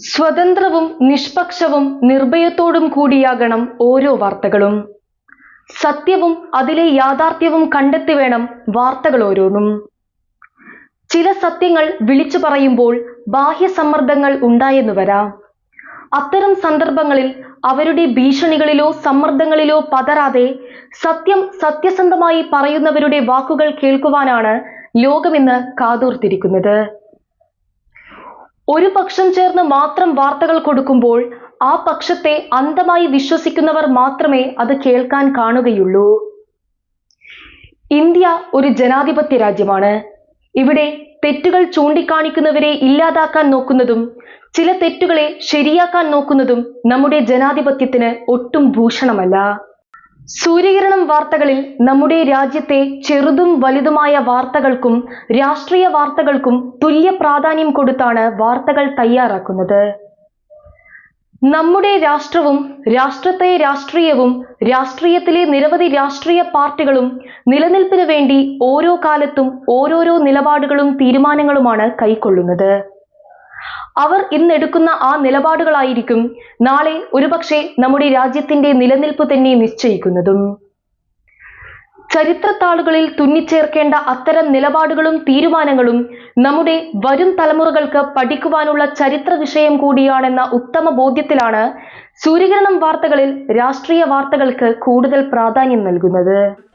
സ്വതന്ത്രവും നിഷ്പക്ഷവും നിർഭയത്തോടും കൂടിയാകണം ഓരോ വാർത്തകളും. സത്യവും അതിലെ യാഥാർത്ഥ്യവും കണ്ടെത്തി വേണം വാർത്തകൾ ഓരോന്നും. ചില സത്യങ്ങൾ വിളിച്ചു പറയുമ്പോൾ ബാഹ്യ സമ്മർദ്ദങ്ങൾ ഉണ്ടായെന്നു വരാം. അത്തരം സന്ദർഭങ്ങളിൽ അവരുടെ ഭീഷണികളിലോ സമ്മർദ്ദങ്ങളിലോ പതറാതെ സത്യം സത്യസന്ധമായി പറയുന്നവരുടെ വാക്കുകൾ കേൾക്കുവാനാണ് ലോകമിന്ന് കാതോർത്തിരിക്കുന്നത്. ഒരു പക്ഷം ചേർന്ന് മാത്രം വാർത്തകൾ കൊടുക്കുമ്പോൾ ആ പക്ഷത്തെ അന്ധമായി വിശ്വസിക്കുന്നവർ മാത്രമേ അത് കേൾക്കാൻ കാണുകയുള്ളൂ. ഇന്ത്യ ഒരു ജനാധിപത്യ രാജ്യമാണ്. ഇവിടെ തെറ്റുകൾ ചൂണ്ടിക്കാണിക്കുന്നവരെ ഇല്ലാതാക്കാൻ നോക്കുന്നതും ചില തെറ്റുകളെ ശരിയാക്കാൻ നോക്കുന്നതും നമ്മുടെ ജനാധിപത്യത്തിന് ഒട്ടും ഭൂഷണമല്ല. സൂര്യകിരണം വാർത്തകളിൽ നമ്മുടെ രാജ്യത്തെ ചെറുതും വലുതുമായ വാർത്തകൾക്കും രാഷ്ട്രീയ വാർത്തകൾക്കും തുല്യ പ്രാധാന്യം കൊടുത്താണ് വാർത്തകൾ തയ്യാറാക്കുന്നത്. നമ്മുടെ രാഷ്ട്രവും രാഷ്ട്രത്തെ രാഷ്ട്രീയവും രാഷ്ട്രീയത്തിലെ നിരവധി രാഷ്ട്രീയ പാർട്ടികളും നിലനിൽപ്പിന് വേണ്ടി ഓരോ കാലത്തും ഓരോരോ നിലപാടുകളും തീരുമാനങ്ങളുമാണ് കൈക്കൊള്ളുന്നത്. അവർ ഇന്നെടുക്കുന്ന ആ നിലപാടുകളായിരിക്കും നാളെ ഒരുപക്ഷെ നമ്മുടെ രാജ്യത്തിന്റെ നിലനിൽപ്പ് തന്നെ നിശ്ചയിക്കുന്നതും. ചരിത്രത്താളുകളിൽ തുന്നിച്ചേർക്കേണ്ട അത്തരം നിലപാടുകളും തീരുമാനങ്ങളും നമ്മുടെ വരും തലമുറകൾക്ക് പഠിക്കുവാനുള്ള ചരിത്ര വിഷയം കൂടിയാണെന്ന ഉത്തമ ബോധ്യത്തിലാണ് സൂര്യകിരണം വാർത്തകളിൽ രാഷ്ട്രീയ വാർത്തകൾക്ക് കൂടുതൽ പ്രാധാന്യം നൽകുന്നത്.